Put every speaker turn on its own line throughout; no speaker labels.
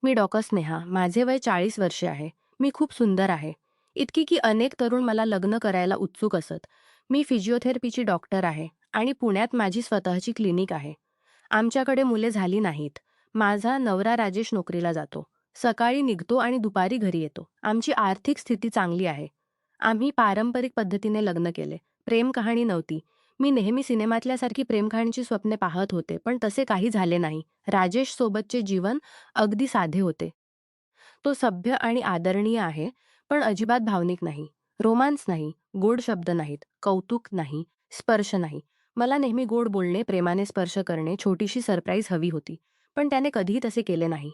मी doctor Sneha. माझे वय 40 वर्षे आहे. मी खूप सुंदर आहे. इतकी की अनेक तरुण मला लग्न करायला उत्सुक असत. मी फिजिओथेरपीची डॉक्टर आहे आणि पुण्यात माझी स्वतःची क्लिनिक आहे. आमच्याकडे मुले झाली नाहीत. माझा नवरा राजेश नोकरीला जातो. सकाळी निघतो आणि दुपारी घरी येतो. आमची आर्थिक स्थिती चांगली आहे. आम्ही पारंपरिक पद्धतीने लग्न केले. प्रेम कहाणी नव्हती. मी नेहमी सिनेमातल्यासारखी प्रेम कहाणीची स्वप्ने पाहत होते, पण तसे काही झाले नाही. राजेश सोबतचे जीवन अगदी साधे होते. तो सभ्य आणि आदरणीय आहे, पण अजिबात भावनिक नाही. रोमांस नाही, गोड शब्द नाहीत, कौतुक नाही, स्पर्श नाही. मला नेहमी गोड बोलणे, प्रेमाने स्पर्श करणे, छोटीशी सरप्राईज हवी होती. पण त्याने कधीही तसे केले नाही.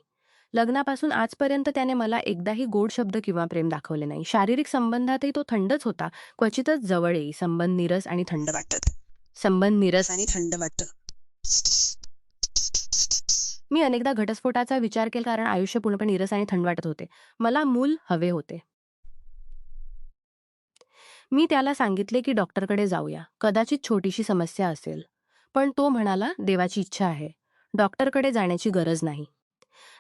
लग्नापासून आजपर्यंत त्याने मला एकदाही गोड शब्द किंवा प्रेम दाखवले नाही. शारीरिक संबंधातही तो थंडच होता. क्वचितच जवळ येई. संबंध नीरस आणि थंड वाटत. मी अनेकदा घटस्फोटाचा विचार केला, कारण आयुष्य पूर्णपणे नीरस आणि थंड वाटत होते. मला मूल हवे होते. मी त्याला सांगितले की डॉक्टरकडे जाऊया. कदाचित छोटीशी समस्या असेल. पण तो म्हणाला, देवाची इच्छा आहे. डॉक्टरकडे जाण्याची गरज नाही.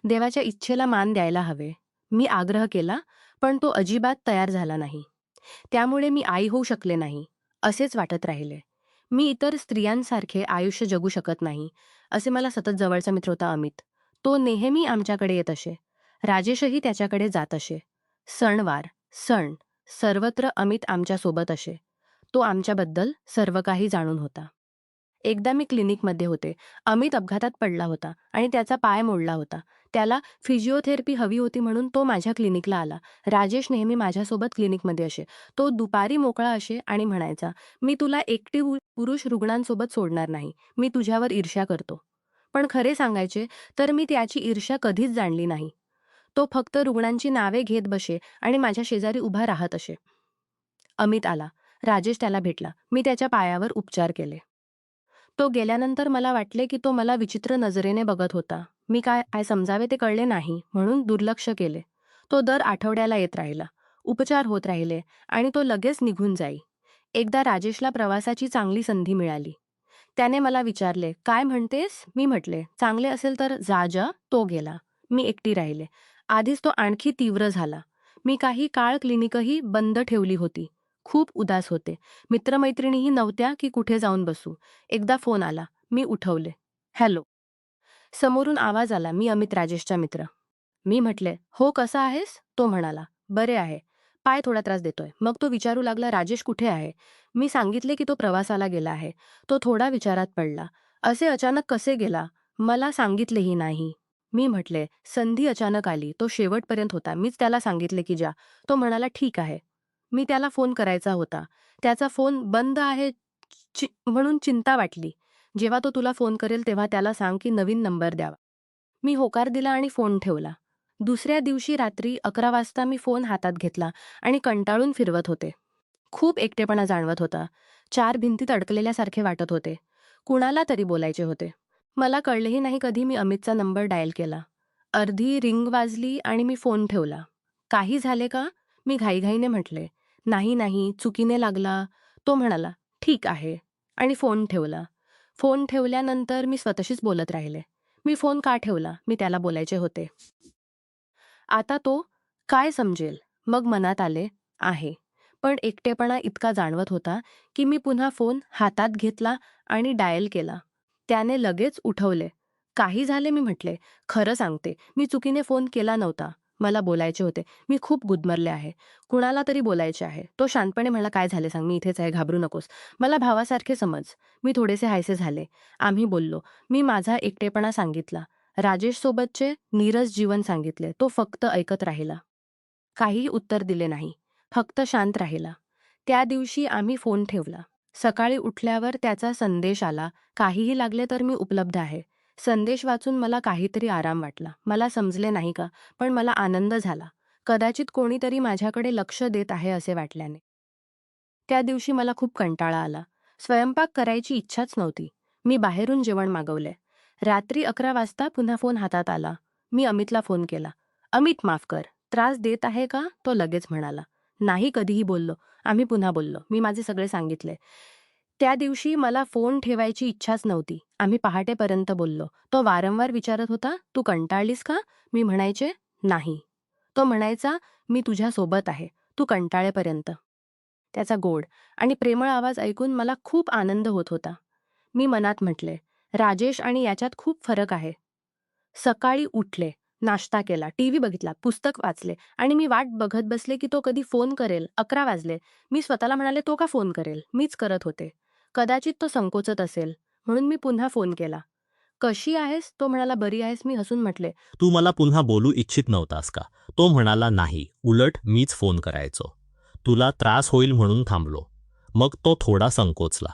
देवाच्या इच्छेला मान द्यायला हवे. मी आग्रह केला, पण तो अजिबात तयार झाला नाही. त्यामुळे मी आई होऊ शकले नाही, असेच वाटत राहिले. मी इतर स्त्रियांसारखे आयुष्य जगू शकत नाही, असे मला सतत जवळचा मित्र होता अमित. तो नेहमी आमच्याकडे येत असे. राजेशही त्याच्याकडे जात असे. सणवार, सण, सर्वत्र अमित आमच्यासोबत असे. तो आमच्याबद्दल सर्व काही जाणून होता. एकदा मी क्लिनिकमध्ये होते. अमित अपघातात पडला होता आणि त्याचा पाय मोडला होता. त्याला फिजिओथेरपी हवी होती म्हणून तो माझ्या क्लिनिकला आला. राजेश नेहमी माझ्यासोबत क्लिनिकमध्ये असे. तो दुपारी मोकळा असे आणि म्हणायचा, मी तुला एकटी पुरुष रुग्णांसोबत सोडणार नाही. मी तुझ्यावर ईर्ष्या करतो. पण खरे सांगायचे तर मी त्याची ईर्ष्या कधीच जाणली नाही. तो फक्त रुग्णांची नावे घेत बसे आणि माझ्या शेजारी उभा राहत असे. अमित आला. राजेश त्याला भेटला. मी त्याच्या पायावर उपचार केले. तो गेल्यानंतर मला वाटले की तो मला विचित्र नजरेने बघत होता. मी काय काय समजावे ते कळले नाही, म्हणून दुर्लक्ष केले. तो दर आठवड्याला येत राहिला. उपचार होत राहिले आणि तो लगेच निघून जाई. एकदा राजेशला प्रवासाची चांगली संधी मिळाली. त्याने मला विचारले, काय म्हणतेस? मी म्हटले, चांगले असेल तर जा. तो गेला. मी एकटी राहिले. आधीच तो आणखी तीव्र झाला. मी काही काळ क्लिनिकही बंद ठेवली होती. खूप उदास होते. मित्रमैत्रिणीही नव्हत्या की कुठे जाऊन बसू. एकदा फोन आला. मी उठवले. हॅलो. समोरून आवाज आला. मी अमित, राजेशचा मित्र. मी म्हटले, हो कसा आहेस? तो म्हणाला, बरे आहे. पाय थोडा त्रास देतोय. मग तो विचारू लागला, राजेश कुठे आहे? मी सांगितले की तो प्रवासाला गेला आहे. तो थोडा विचारात पडला. असे अचानक कसे गेला? मला सांगितलेही नाही. मी म्हटले, संधी अचानक आली. तो शेवटपर्यंत होता. मीच त्याला सांगितले की जा. तो म्हणाला, ठीक आहे. मी त्याला फोन करायचा होता. त्याचा फोन बंद आहे म्हणून चिंता वाटली. जेव्हा तो तुला फोन करेल तेव्हा त्याला सांग की नवीन नंबर द्यावा. मी होकार दिला आणि फोन ठेवला. दुसऱ्या दिवशी रात्री 11 वाजता मी फोन हातात घेतला आणि कंटाळून फिरवत होते. खूप एकटेपणा जाणवत होता. 4 भिंतीत अडकलेल्यासारखे वाटत होते. कुणाला तरी बोलायचे होते. मला कळलेही नाही कधी मी अमितचा नंबर डायल केला. अर्धी रिंग वाजली आणि मी फोन ठेवला. काही झाले का? मी घाईघाईने म्हटले. नाही, चुकीने लागला. तो म्हणाला, ठीक आहे, आणि फोन ठेवला. फोन ठेवल्यानंतर मी स्वतःशीच बोलत राहिले. मी फोन का ठेवला? मी त्याला बोलायचे होते. आता तो काय समजेल? मग मनात आले, आहे. पण एकटेपणा इतका जाणवत होता की मी पुन्हा फोन हातात घेतला आणि डायल केला. त्याने लगेच उठवले. काही झाले? मी म्हटले. खरं सांगते, मी चुकीने फोन केला नव्हता. मला बोलायचे होते. मी खूप गुदमरले आहे. कुणाला तरी बोलायचे आहे. तो शांतपणे म्हणाला, काय झाले सांग, मी इथेच आहे, घाबरू नकोस. मला भावासारखे समज. मी थोडेसे हायसे झाले. आम्ही बोललो. मी माझा एकटेपणा सांगितला. राजेशसोबतचे नीरस जीवन सांगितले. तो फक्त ऐकत राहिला. काहीही उत्तर दिले नाही. फक्त शांत राहिला. त्या दिवशी आम्ही फोन ठेवला. सकाळी उठल्यावर त्याचा संदेश आला, काहीही लागले तर मी उपलब्ध आहे. संदेश वाचून मला काहीतरी आराम वाटला. मला समजले नाही का, पण मला आनंद झाला. कदाचित कोणीतरी माझ्याकडे लक्ष देत आहे असे वाटल्याने. त्या दिवशी मला खूप कंटाळा आला. स्वयंपाक करायची इच्छाच नव्हती. मी बाहेरून जेवण मागवले. रात्री 11 वाजता पुन्हा फोन हातात आला. मी अमितला फोन केला. अमित, माफ कर. त्रास देत आहे का? तो लगेच म्हणाला, नाही, कधीही बोललो. आम्ही पुन्हा बोललो. मी माझे सगळे सांगितले. त्या दिवशी मला फोन ठेवायची इच्छाच नव्हती. आम्ही पहाटेपर्यंत बोललो. तो वारंवार विचारत होता, "तू कंटाळलीस का?" मी म्हणायचे, "नाही." तो म्हणायचा, "मी तुझ्यासोबत आहे. तू कंटाळेपर्यंत." त्याचा गोड आणि प्रेमळ आवाज ऐकून मला खूप आनंद होत होता. मी मनात म्हटले, "राजेश आणि याच्यात खूप फरक आहे." सकाळी उठले, नाश्ता केला, टीव्ही बघितला, पुस्तक वाचले आणि मी वाट बघत बसले की तो कधी फोन करेल. 11 वाजले. मी स्वतःला म्हणाले, "तो का फोन करेल?" मीच करत होते. कदाचित तो संकोचत असेल, म्हणून मी पुन्हा फोन केला. "कशी आहेस?" तो म्हणाला, "बरी आहेस?" मी हसून म्हटले,
तू मला पुन्हा बोलू इच्छित नव्हतास का? तो म्हणाला, नाही, उलट मीच फोन करायचो. तुला त्रास होईल म्हणून थांबलो. मग तो थोडा संकोचला.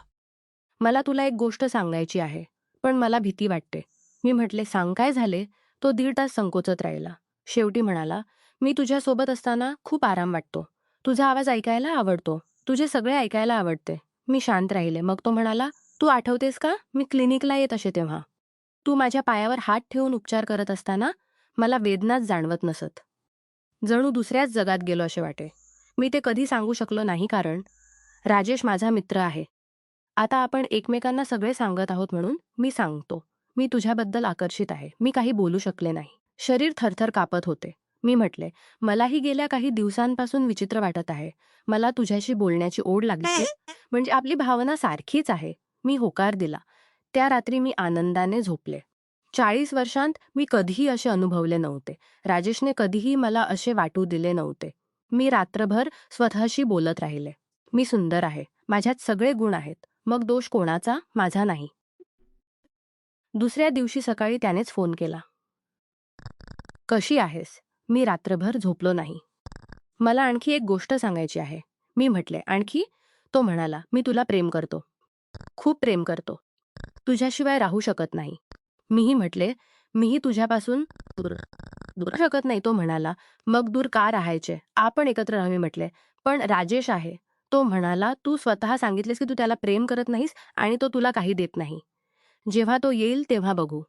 "मला तुला एक गोष्ट सांगायची आहे, पण मला भीती वाटते." मी म्हटले, "सांग, काय झाले?" तो 1.5 तास संकोचत राहिला. शेवटी म्हणाला, "मी तुझ्यासोबत असताना खूप आराम वाटतो. तुझा आवाज ऐकायला आवडतो. तुझे सगळे ऐकायला आवडते." मी शांत राहिले. मग तो म्हणाला, "तू आठवतेस का? मी क्लिनिकला येत असे तेव्हा. तू माझ्या पायावर हात ठेवून उपचार करत असताना मला वेदनाच जाणवत नसत. जणू दुसऱ्याच जगात गेलो असे वाटे. मी ते कधी सांगू शकलो नाही कारण राजेश माझा मित्र आहे. आता आपण एकमेकांना सगळे सांगत आहोत म्हणून मी सांगतो. मी तुझ्याबद्दल आकर्षित आहे." मी काही बोलू शकले नाही. शरीर थरथर कापत होते. मी म्हटले, "मलाही गेल्या काही दिवसांपासून विचित्र वाटत आहे. मला तुझ्याशी बोलण्याची ओढ लागली. म्हणजे आपली भावना सारखीच आहे." मी होकार दिला. त्या रात्री मी आनंदाने झोपले. 40 वर्षांत मी कधीही असे अनुभवले नव्हते. राजेशने कधीही मला असे वाटू दिले नव्हते. मी रात्रभर स्वतःशी बोलत राहिले. मी सुंदर आहे. माझ्यात सगळे गुण आहेत. मग दोष कोणाचा? माझा नाही. दुसऱ्या दिवशी सकाळी त्यानेच फोन केला. "कशी आहेस?" मी रात्रभर झोपलो नाही. "मला आणखी एक गोष्ट सांगायची आहे." मी म्हटले, "आणखी?" तो म्हणाला, "मी तुला प्रेम करतो. खूप प्रेम करतो. तुझ्याशिवाय राहू शकत नाही." मीही म्हटले, "मीही तुझ्यापासून दूर दूर शकत नाही." तो म्हणाला, "मग दूर का राहायचे? आपण एकत्र राहू." मी म्हटले, "पण राजेश आहे." तो म्हणाला, "तू स्वतः सांगितलेस की तू त्याला प्रेम करत नाहीस आणि तो तुला काही देत नाही. जेव्हा तो येईल तेव्हा बघू.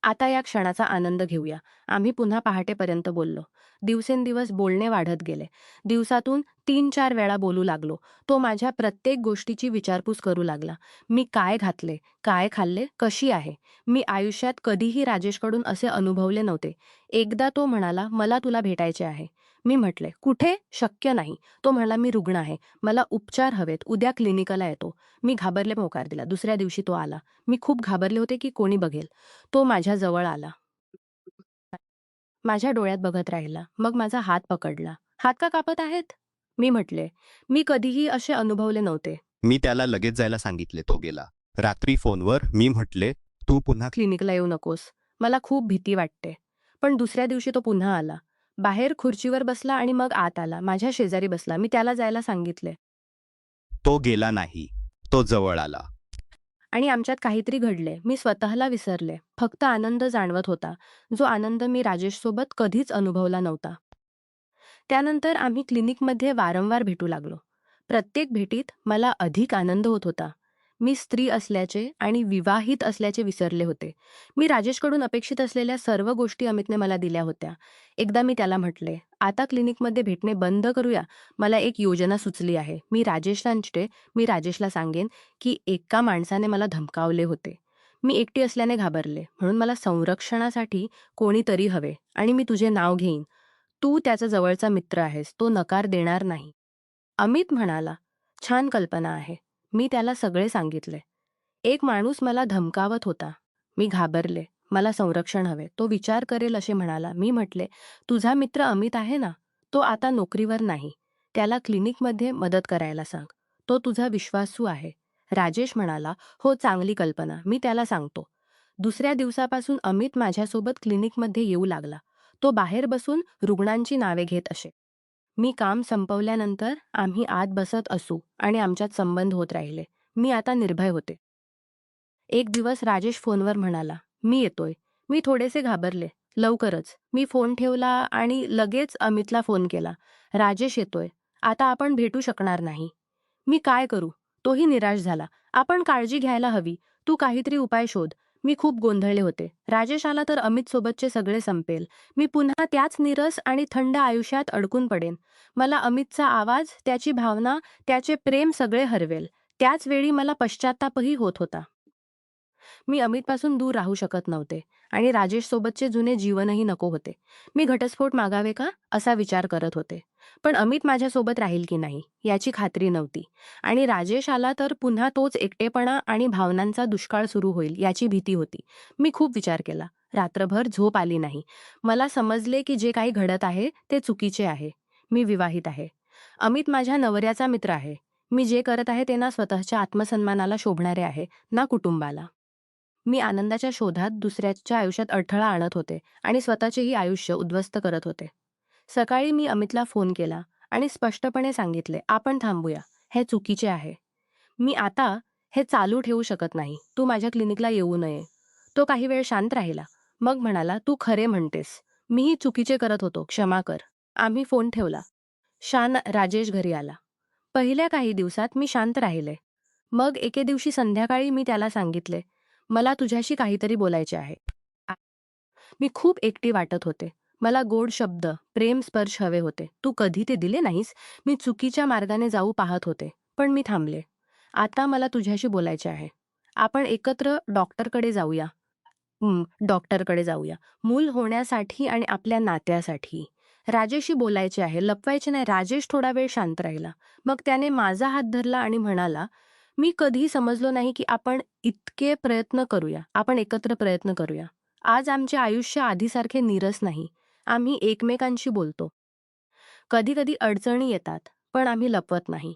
आता या क्षणाचा आनंद घेऊया." आम्ही पुन्हा पहाटेपर्यंत बोललो. दिवसेंदिवस बोलणे वाढत गेले. दिवसातून 3-4 वेळा बोलू लागलो. तो माझ्या प्रत्येक गोष्टीची विचारपूस करू लागला. मी काय घातले, काय खाल्ले, कशी आहे. मी आयुष्यात कधीही राजेशकडून असे अनुभवले नव्हते. एकदा तो म्हणाला, "मला तुला भेटायचे आहे." मी म्हटले, "कुठे?" "शक्य नाही." तो म्हणाला, "मी रुग्ण आहे. मला उपचार हवेत. उद्या क्लिनिकला येतो." मी घाबरले, होकार दिला. दुसऱ्या दिवशी तो आला. मी खूप घाबरले होते की कोणी बघेल. तो माझ्या जवळ आला. माझ्या डोळ्यात बघत राहिला. मग माझा हात पकडला. "हात का कापत आहेत?" मी म्हटले, "मी कधीही असे अनुभवले नव्हते."
मी त्याला लगेच जायला सांगितले. तो गेला. रात्री फोनवर मी म्हटले, "तू पुन्हा
"क्लिनिकला येऊ नकोस. मला खूप भीती वाटते." पण दुसऱ्या दिवशी तो पुन्हा आला. बाहेर खुर्चीवर बसला आणि मग आत आला. माझ्या शेजारी बसला. मी त्याला जायला सांगितले.
तो गेला नाही. तो जवळ आला.
आणि आमच्यात काहीतरी घडले. मी स्वतःला विसरले. फक्त आनंद जाणवत होता. जो आनंद मी राजेशसोबत कधीच अनुभवला नव्हता. त्यानंतर आम्ही क्लिनिकमध्ये वारंवार भेटू लागलो. प्रत्येक भेटीत मला अधिक आनंद होत होता. मी स्त्री असल्याचे आणि विवाहित असल्याचे विसरले होते. मी राजेशकडून अपेक्षित असलेल्या सर्व गोष्टी अमितने मला दिल्या होत्या. एकदा मी त्याला म्हटले, "आता क्लिनिकमध्ये भेटणे बंद करूया. मला एक योजना सुचली आहे." मी राजेशला सांगेन की एका माणसाने मला धमकावले होते. मी एकटी असल्याने घाबरले. म्हणून मला संरक्षणासाठी कोणीतरी हवे आणि मी तुझे नाव घेईन. तू त्याचा जवळचा मित्र आहेस. तो नकार देणार नाही." अमित म्हणाला, "छान कल्पना आहे." मी त्याला सगळे सांगितले. एक माणूस मला धमकावत होता. मी घाबरले. मला संरक्षण हवे. तो विचार करेल असे म्हणाला. मी म्हटले, "तुझा मित्र अमित आहे ना? तो आता नोकरीवर नाही. त्याला क्लिनिकमध्ये मदत करायला सांग. तो तुझा विश्वासू आहे." राजेश म्हणाला, "हो, चांगली कल्पना. मी त्याला सांगतो." दुसऱ्या दिवसापासून अमित माझ्यासोबत क्लिनिकमध्ये येऊ लागला. तो बाहेर बसून रुग्णांची नावे घेत असे. मी काम संपवल्यानंतर आम्ही आत बसत असू आणि आमच्यात संबंध होत राहिले. मी आता निर्भय होते. एक दिवस राजेश फोनवर म्हणाला, "मी येतोय." मी थोडेसे घाबरले. लवकरच. मी फोन ठेवला आणि लगेच अमितला फोन केला. "राजेश येतोय. आता आपण भेटू शकणार नाही." "मी काय करू?" तोही निराश झाला. "आपण काळजी घ्यायला हवी. तू काहीतरी उपाय शोध." मी खूप गोंधळले होते. राजेश आला तर अमित सोबतचे सगळे संपेल. मी पुन्हा त्याच नीरस आणि थंड आयुष्यात अडकून पडेन. मला अमितचा आवाज, त्याची भावना, त्याचे प्रेम सगळे हरवेल. त्याच वेळी मला पश्चात्तापही होत होता. मी अमितपासून दूर राहू शकत नव्हते आणि राजेशसोबतचे जुने जीवनही नको होते. मी घटस्फोट मागावे का असा विचार करत होते. पण अमित माझ्यासोबत राहील की नाही याची खात्री नव्हती आणि राजेश आला तर पुन्हा तोच एकटेपणा आणि भावनांचा दुष्काळ सुरू होईल याची भीती होती. मी खूप विचार केला. रात्रभर झोप आली नाही. मला समजले की जे काही घडत आहे ते चुकीचे आहे. मी विवाहित आहे. अमित माझ्या नवऱ्याचा मित्र आहे. मी जे करत आहे ते ना स्वतःच्या आत्मसन्मानाला शोभणारे आहे ना कुटुंबाला. मी आनंदाच्या शोधात दुसऱ्याच्या आयुष्यात अडथळा आणत होते आणि स्वतःचेही आयुष्य उद्ध्वस्त करत होते. सकाळी मी अमितला फोन केला आणि स्पष्टपणे सांगितले, आपण थांबूया. हे चुकीचे आहे. मी आता हे चालू ठेवू शकत नाही. तू माझ्या क्लिनिकला येऊ नये. तो काही वेळ शांत राहिला. मग म्हणाला, तू खरे म्हणतेस. मीही चुकीचे करत होतो. क्षमा कर. आम्ही फोन ठेवला. राजेश घरी आला. पहिल्या काही दिवसात मी शांत राहिले. मग एके दिवशी संध्याकाळी मी त्याला सांगितले, मला तुझ्याशी काहीतरी बोलायचे आहे. मी खूप एकटी वाटत होते. मला गोड शब्द, प्रेम स्पर्श हवे होते. तू कधी ते दिले नाहीस. मी चुकीच्या मार्गाने जाऊ पाहत होते. पण मी थांबले. आता मला तुझ्याशी बोलायचे आहे. आपण एकत्र डॉक्टरकडे जाऊया. डॉक्टरकडे जाऊया. मूल होण्यासाठी आणि आपल्या नात्यासाठी. राजेशशी बोलायचे आहे, लपवायचे नाही. राजेश थोडा वेळ शांत राहिला. मग त्याने माझा हात धरला आणि म्हणाला, मी कधी समजलो नाही की आपण इतके प्रयत्न करूया. आपण एकत्र प्रयत्न करूया. आज आमचे आयुष्य आधीसारखे नीरस नाही. आम्ही एकमेकांशी बोलतो. कधी-कधी अडचणी येतात, पण आम्ही लपवत नाही.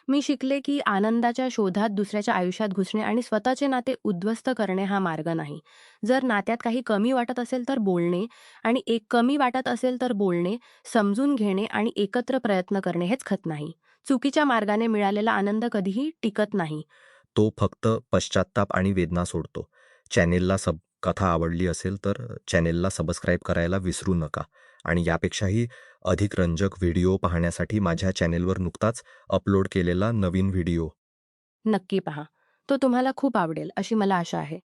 मी शिकले की आनंदाच्या शोधात दुसऱ्याच्या आयुष्यात घुसणे आणि स्वतःचे नाते उद्ध्वस्त करणे हा मार्ग नाही. जर नात्यात काही कमी वाटत असेल तर बोलणे आणि कमी वाटत असेल तर बोलणे, समजून घेणे आणि एकत्र प्रयत्न करणे हेच खत नाही. चुकीच्या मार्गाने मिळालेला आनंद कधीही टिकत नाही.
तो फक्त पश्चात्ताप आणि वेदना सोडतो. कथा आवडली असेल तर चॅनेलला सबस्क्राईब करायला विसरू नका आणि यापेक्षाही अधिक रंजक व्हिडिओ पाहण्यासाठी माझ्या चॅनेलवर नुकताच अपलोड केलेला नवीन व्हिडिओ
नक्की पहा. तो तुम्हाला खूप आवडेल अशी मला आशा आहे.